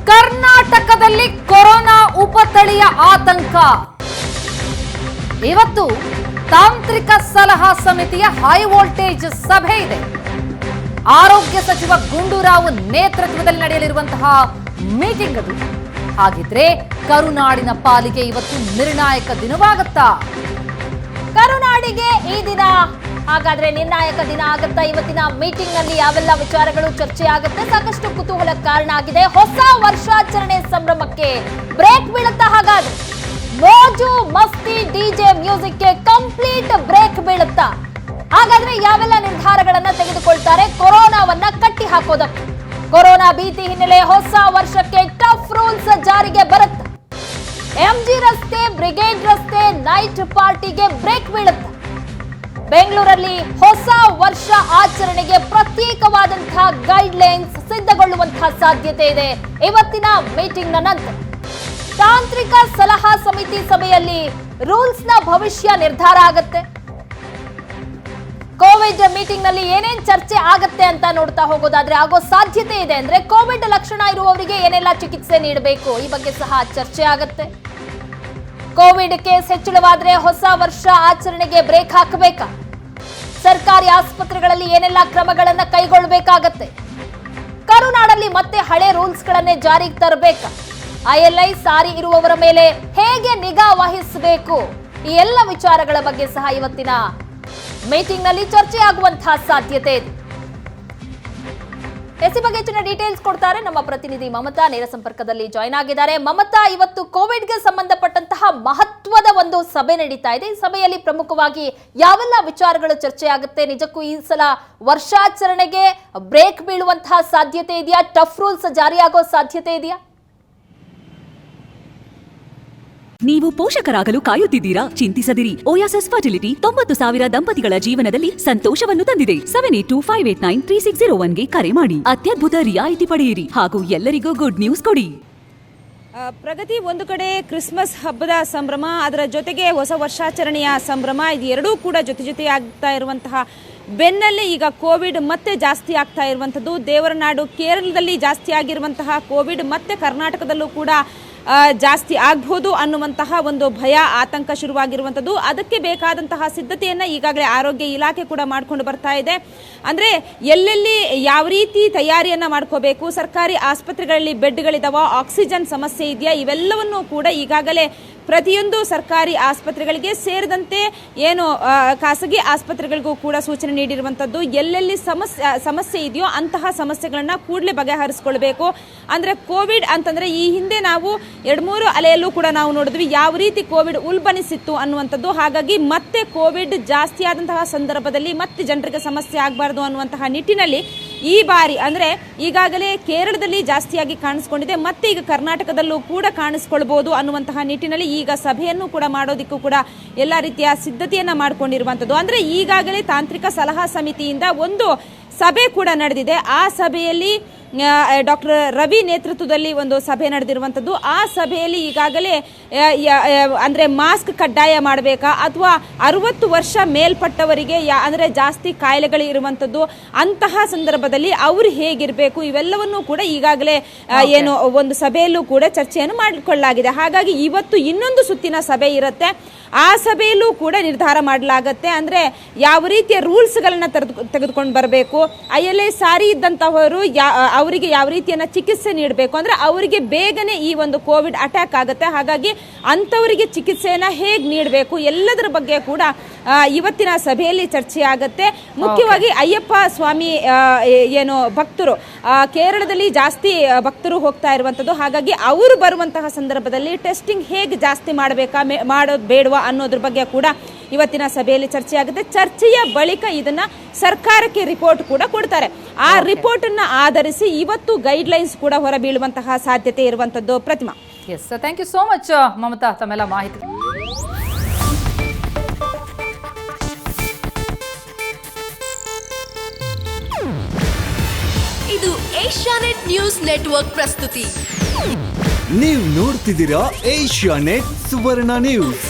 ಕರ್ನಾಟಕದಲ್ಲಿ ಕೊರೋನಾ ಉಪತಳಿಯ ಆತಂಕ. ಇವತ್ತು ತಾಂತ್ರಿಕ ಸಲಹಾ ಸಮಿತಿಯ ಹೈ ವೋಲ್ಟೇಜ್ ಸಭೆ ಇದೆ. ಆರೋಗ್ಯ ಸಚಿವ ಗುಂಡೂರಾವ್ ನೇತೃತ್ವದಲ್ಲಿ ನಡೆಯಲಿರುವಂತಹ ಮೀಟಿಂಗ್ ಅದು. ಹಾಗಿದ್ರೆ ಕರುನಾಡಿನ ಪಾಲಿಗೆ ಇವತ್ತು ನಿರ್ಣಾಯಕ ದಿನವಾಗುತ್ತಾ? ಕರುನಾಡಿಗೆ ಈ ದಿನ ಹಾಗಾದ್ರೆ ನಿರ್ಣಾಯಕ ದಿನ ಆಗುತ್ತಾ? ಇವತ್ತಿನ ಮೀಟಿಂಗ್ ನಲ್ಲಿ ಯಾವೆಲ್ಲ ವಿಚಾರಗಳು ಚರ್ಚೆ ಆಗುತ್ತೆ? ಸಾಕಷ್ಟು ಕುತೂಹಲ ಕಾರಣ ಆಗಿದೆ. ಹೊಸ ವರ್ಷಾಚರಣೆ ಸಂಭ್ರಮಕ್ಕೆ ಬ್ರೇಕ್ ಬೀಳುತ್ತಾ? ಹಾಗಾದ್ರೆ ಮೋಜು ಮಸ್ತಿ ಡಿಜೆ ಮ್ಯೂಸಿಕ್ಗೆ ಕಂಪ್ಲೀಟ್ ಬ್ರೇಕ್ ಬೀಳುತ್ತಾ? ಹಾಗಾದ್ರೆ ಯಾವೆಲ್ಲ ನಿರ್ಧಾರಗಳನ್ನ ತೆಗೆದುಕೊಳ್ತಾರೆ ಕೊರೋನಾವನ್ನ ಕಟ್ಟಿ ಹಾಕೋದಕ್ಕೆ? ಕೊರೋನಾ ಭೀತಿ ಹಿನ್ನೆಲೆ ಹೊಸ ವರ್ಷಕ್ಕೆ ಟಫ್ ರೂಲ್ಸ್ ಜಾರಿಗೆ ಬರುತ್ತೆ. ಎಂಜಿ ರಸ್ತೆ, ಬ್ರಿಗೇಡ್ ರಸ್ತೆ, ನೈಟ್ ಪಾರ್ಟಿಗೆ ಬ್ರೇಕ್ ಬೀಳುತ್ತೆ. ಬೆಂಗಳೂರಲ್ಲಿ ಹೊಸ ವರ್ಷ ಆಚರಣೆಗೆ ಪ್ರತ್ಯೇಕವಾದಂತಹ ಗೈಡ್ ಲೈನ್ಸ್ ಸಿದ್ಧಗೊಳ್ಳುವಂತಹ ಸಾಧ್ಯತೆ ಇದೆ. ಇವತ್ತಿನ ಮೀಟಿಂಗ್ ನಂತರ ತಾಂತ್ರಿಕ ಸಲಹಾ ಸಮಿತಿ ಸಭೆಯಲ್ಲಿ ರೂಲ್ಸ್ ನ ಭವಿಷ್ಯ ನಿರ್ಧಾರ ಆಗುತ್ತೆ. ಕೋವಿಡ್ ಮೀಟಿಂಗ್ ನಲ್ಲಿ ಏನೇನ್ ಚರ್ಚೆ ಆಗತ್ತೆ ಅಂತ ನೋಡ್ತಾ ಹೋಗೋದಾದ್ರೆ ಆಗೋ ಸಾಧ್ಯತೆ ಇದೆ. ಅಂದ್ರೆ ಕೋವಿಡ್ ಲಕ್ಷಣ ಇರುವವರಿಗೆ ಏನೆಲ್ಲ ಚಿಕಿತ್ಸೆ ನೀಡಬೇಕು ಈ ಬಗ್ಗೆ ಸಹ ಚರ್ಚೆ ಆಗತ್ತೆ. ಕೋವಿಡ್ ಕೇಸ್ ಹೆಚ್ಚಳವಾದ್ರೆ ಹೊಸ ವರ್ಷ ಆಚರಣೆಗೆ ಬ್ರೇಕ್ ಹಾಕಬೇಕಾ? ಸರ್ಕಾರಿ ಆಸ್ಪತ್ರೆಗಳಲ್ಲಿ ಏನೆಲ್ಲ ಕ್ರಮಗಳನ್ನ ಕೈಗೊಳ್ಳಬೇಕಾಗತ್ತೆ? ಕರುನಾಡಲ್ಲಿ ಮತ್ತೆ ಹಳೆ ರೂಲ್ಸ್ ಗಳನ್ನೇ ಜಾರಿಗೆ ತರಬೇಕಾ? ILI ಸಾರಿ ಇರುವವರ ಮೇಲೆ ಹೇಗೆ ನಿಗಾ ವಹಿಸಬೇಕು? ಈ ಎಲ್ಲ ವಿಚಾರಗಳ ಬಗ್ಗೆ ಸಹ ಇವತ್ತಿನ ಮೀಟಿಂಗ್ ನಲ್ಲಿ ಚರ್ಚೆ ಆಗುವಂತಹ ಸಾಧ್ಯತೆ ಇದೆ. ಎಸಿ ಬಗ್ಗೆ ಹೆಚ್ಚಿನ ಡೀಟೇಲ್ಸ್ ಕೊಡ್ತಾರೆ ನಮ್ಮ ಪ್ರತಿನಿಧಿ ಮಮತಾ. ನೇರ ಸಂಪರ್ಕದಲ್ಲಿ ಜಾಯ್ನ್ ಆಗಿದ್ದಾರೆ. ಮಮತಾ, ಇವತ್ತು ಕೋವಿಡ್ಗೆ ಸಂಬಂಧಪಟ್ಟಂತಹ ಮಹತ್ವದ ಒಂದು ಸಭೆ ನಡೀತಾ ಇದೆ. ಈ ಸಭೆಯಲ್ಲಿ ಪ್ರಮುಖವಾಗಿ ಯಾವೆಲ್ಲ ವಿಚಾರಗಳು ಚರ್ಚೆ ಆಗುತ್ತೆ? ನಿಜಕ್ಕೂ ಈ ಸಲ ವರ್ಷಾಚರಣೆಗೆ ಬ್ರೇಕ್ ಬೀಳುವಂತಹ ಸಾಧ್ಯತೆ ಇದೆಯಾ? ಟಫ್ ರೂಲ್ಸ್ ಜಾರಿಯಾಗೋ ಸಾಧ್ಯತೆ ಇದೆಯಾ? ನೀವು ಪೋಷಕರಾಗಲು ಕಾಯುತ್ತಿದ್ದೀರಾ? ಚಿಂತಿಸದಿರಿ. ಓಯಾಸಿಸ್ ಫರ್ಟಿಲಿಟಿ 90,000 ದಂಪತಿಗಳ ಜೀವನದಲ್ಲಿ ಸಂತೋಷವನ್ನು ತಂದಿದೆ. 7825893601ಗೆ ಕರೆ ಮಾಡಿ. ಅತ್ಯದ್ಭುತ ರಿಯಾಯಿತಿ ಪಡೆಯಿರಿ ಹಾಗೂ ಎಲ್ಲರಿಗೂ ಗುಡ್ ನ್ಯೂಸ್ ಕೊಡಿ. ಪ್ರಗತಿ, ಒಂದು ಕಡೆ ಕ್ರಿಸ್ಮಸ್ ಹಬ್ಬದ ಸಂಭ್ರಮ, ಅದರ ಜೊತೆಗೆ ಹೊಸ ವರ್ಷಾಚರಣೆಯ ಸಂಭ್ರಮ, ಇದು ಎರಡೂ ಕೂಡ ಜೊತೆ ಆಗ್ತಾ ಇರುವಂತಹ ಬೆನ್ನಲ್ಲೇ ಈಗ ಕೋವಿಡ್ ಮತ್ತೆ ಜಾಸ್ತಿ ಆಗ್ತಾ ಇರುವಂಥದ್ದು. ದೇವರ ನಾಡು ಕೇರಳದಲ್ಲಿ ಜಾಸ್ತಿ ಆಗಿರುವಂತಹ ಕೋವಿಡ್ ಮತ್ತೆ ಕರ್ನಾಟಕದಲ್ಲೂ ಕೂಡ ಜಾಸ್ತಿ ಆಗ್ಬೋದು ಅನ್ನುವಂತಹ ಒಂದು ಭಯ, ಆತಂಕ ಶುರುವಾಗಿರುವಂಥದ್ದು. ಅದಕ್ಕೆ ಬೇಕಾದಂತಹ ಸಿದ್ಧತೆಯನ್ನು ಈಗಾಗಲೇ ಆರೋಗ್ಯ ಇಲಾಖೆ ಕೂಡ ಮಾಡಿಕೊಂಡು ಬರ್ತಾ ಇದೆ. ಅಂದರೆ ಎಲ್ಲೆಲ್ಲಿ ಯಾವ ರೀತಿ ತಯಾರಿಯನ್ನು ಮಾಡ್ಕೋಬೇಕು, ಸರ್ಕಾರಿ ಆಸ್ಪತ್ರೆಗಳಲ್ಲಿ ಬೆಡ್ಗಳಿದಾವ, ಆಕ್ಸಿಜನ್ ಸಮಸ್ಯೆ ಇದೆಯಾ, ಇವೆಲ್ಲವನ್ನೂ ಕೂಡ ಈಗಾಗಲೇ ಪ್ರತಿಯೊಂದು ಸರ್ಕಾರಿ ಆಸ್ಪತ್ರೆಗಳಿಗೆ ಸೇರಿದಂತೆ ಏನು ಖಾಸಗಿ ಆಸ್ಪತ್ರೆಗಳಿಗೂ ಕೂಡ ಸೂಚನೆ ನೀಡಿರುವಂಥದ್ದು. ಎಲ್ಲೆಲ್ಲಿ ಸಮಸ್ಯೆ ಇದೆಯೋ ಅಂತಹ ಸಮಸ್ಯೆಗಳನ್ನು ಕೂಡಲೇ ಬಗೆಹರಿಸಿಕೊಳ್ಬೇಕು. ಅಂದರೆ ಕೋವಿಡ್ ಅಂತಂದರೆ ಈ ಹಿಂದೆ ನಾವು 2-3 ಅಲೆಯಲ್ಲೂ ಕೂಡ ನಾವು ನೋಡಿದ್ವಿ ಯಾವ ರೀತಿ ಕೋವಿಡ್ ಉಲ್ಬಣಿಸಿತ್ತು ಅನ್ನುವಂಥದ್ದು. ಹಾಗಾಗಿ ಮತ್ತೆ ಕೋವಿಡ್ ಜಾಸ್ತಿ ಆದಂತಹ ಸಂದರ್ಭದಲ್ಲಿ ಮತ್ತೆ ಜನರಿಗೆ ಸಮಸ್ಯೆ ಆಗಬಾರ್ದು ಅನ್ನುವಂತಹ ನಿಟ್ಟಿನಲ್ಲಿ ಈ ಬಾರಿ ಅಂದರೆ ಈಗಾಗಲೇ ಕೇರಳದಲ್ಲಿ ಜಾಸ್ತಿಯಾಗಿ ಕಾಣಿಸ್ಕೊಂಡಿದೆ, ಮತ್ತೆ ಈಗ ಕರ್ನಾಟಕದಲ್ಲೂ ಕೂಡ ಕಾಣಿಸ್ಕೊಳ್ಬಹುದು ಅನ್ನುವಂತಹ ನಿಟ್ಟಿನಲ್ಲಿ ಈಗ ಸಭೆಯನ್ನು ಕೂಡ ಮಾಡೋದಕ್ಕೂ ಕೂಡ ಎಲ್ಲ ರೀತಿಯ ಸಿದ್ಧತೆಯನ್ನ ಮಾಡಿಕೊಂಡಿರುವಂಥದ್ದು. ಅಂದರೆ ಈಗಾಗಲೇ ತಾಂತ್ರಿಕ ಸಲಹಾ ಸಮಿತಿಯಿಂದ ಒಂದು ಸಭೆ ಕೂಡ ನಡೆದಿದೆ. ಆ ಸಭೆಯಲ್ಲಿ ಡಾಕ್ಟರ್ ರವಿ ನೇತೃತ್ವದಲ್ಲಿ ಒಂದು ಸಭೆ ನಡೆದಿರುವಂಥದ್ದು. ಆ ಸಭೆಯಲ್ಲಿ ಈಗಾಗಲೇ ಅಂದರೆ ಮಾಸ್ಕ್ ಕಡ್ಡಾಯ ಮಾಡಬೇಕಾ ಅಥವಾ 60 ವರ್ಷ ಮೇಲ್ಪಟ್ಟವರಿಗೆ ಅಂದರೆ ಜಾಸ್ತಿ ಕಾಯಿಲೆಗಳು ಇರುವಂಥದ್ದು, ಅಂತಹ ಸಂದರ್ಭದಲ್ಲಿ ಅವರು ಹೇಗಿರಬೇಕು, ಇವೆಲ್ಲವನ್ನೂ ಕೂಡ ಈಗಾಗಲೇ ಏನು ಒಂದು ಸಭೆಯಲ್ಲೂ ಕೂಡ ಚರ್ಚೆಯನ್ನು ಮಾಡಿಕೊಳ್ಳಲಾಗಿದೆ. ಹಾಗಾಗಿ ಇವತ್ತು ಇನ್ನೊಂದು ಸುತ್ತಿನ ಸಭೆ ಇರುತ್ತೆ. ಆ ಸಭೆಯಲ್ಲೂ ಕೂಡ ನಿರ್ಧಾರ ಮಾಡಲಾಗತ್ತೆ. ಅಂದರೆ ಯಾವ ರೀತಿಯ ರೂಲ್ಸ್ಗಳನ್ನ ತೆಗೆದುಕೊಂಡು ಬರಬೇಕು, ILI ಸಾರಿ ಇದ್ದಂಥವರು ಅವರಿಗೆ ಯಾವ ರೀತಿಯನ್ನ ಚಿಕಿತ್ಸೆ ನೀಡಬೇಕು, ಅಂದ್ರೆ ಅವರಿಗೆ ಬೇಗನೆ ಈ ಒಂದು ಕೋವಿಡ್ ಅಟ್ಯಾಕ್ ಆಗುತ್ತೆ. ಹಾಗಾಗಿ ಅಂಥವರಿಗೆ ಚಿಕಿತ್ಸೆಯನ್ನ ಹೇಗೆ ನೀಡಬೇಕು ಎಲ್ಲದರ ಬಗ್ಗೆ ಕೂಡ ಇವತ್ತಿನ ಸಭೆಯಲ್ಲಿ ಚರ್ಚೆ ಆಗುತ್ತೆ. ಮುಖ್ಯವಾಗಿ ಅಯ್ಯಪ್ಪ ಸ್ವಾಮಿ ಏನು ಭಕ್ತರು ಕೇರಳದಲ್ಲಿ ಜಾಸ್ತಿ ಭಕ್ತರು ಹೋಗ್ತಾ ಇರುವಂಥದ್ದು. ಹಾಗಾಗಿ ಅವರು ಬರುವಂತಹ ಸಂದರ್ಭದಲ್ಲಿ ಟೆಸ್ಟಿಂಗ್ ಹೇಗೆ ಜಾಸ್ತಿ ಮಾಡಬೇಕಾ, ಮಾಡೋದು ಬೇಡವಾ ಅನ್ನೋದ್ರ ಬಗ್ಗೆ ಕೂಡ ಇವತ್ತಿನ ಸಭೆಯಲ್ಲಿ ಚರ್ಚೆ ಆಗುತ್ತೆ. ಚರ್ಚೆಯ ಬಳಿಕ ಇದನ್ನ ಸರ್ಕಾರಕ್ಕೆ ರಿಪೋರ್ಟ್ ಕೂಡ ಕೊಡ್ತಾರೆ. ಆ ರಿಪೋರ್ಟ್ ಅನ್ನ ಆಧರಿಸಿ ಇವತ್ತು ಗೈಡ್ ಲೈನ್ಸ್ ಕೂಡ ಹೊರಬೀಳುವಂತಹ ಸಾಧ್ಯತೆ ಇರುವಂತದ್ದು. Pratima, yes, thank you so much Mamata ತಮ್ಮೆಲ್ಲ ಮಾಹಿತಿ. ಇದು ಏಷ್ಯಾನೆಟ್ ನ್ಯೂಸ್ ನೆಟ್ವರ್ಕ್ ಪ್ರಸ್ತುತಿ. ನೀವು ನೋಡ್ತಿದ್ದೀರಾ ಏಷ್ಯಾನೆಟ್ ಸುವರ್ಣ ನ್ಯೂಸ್.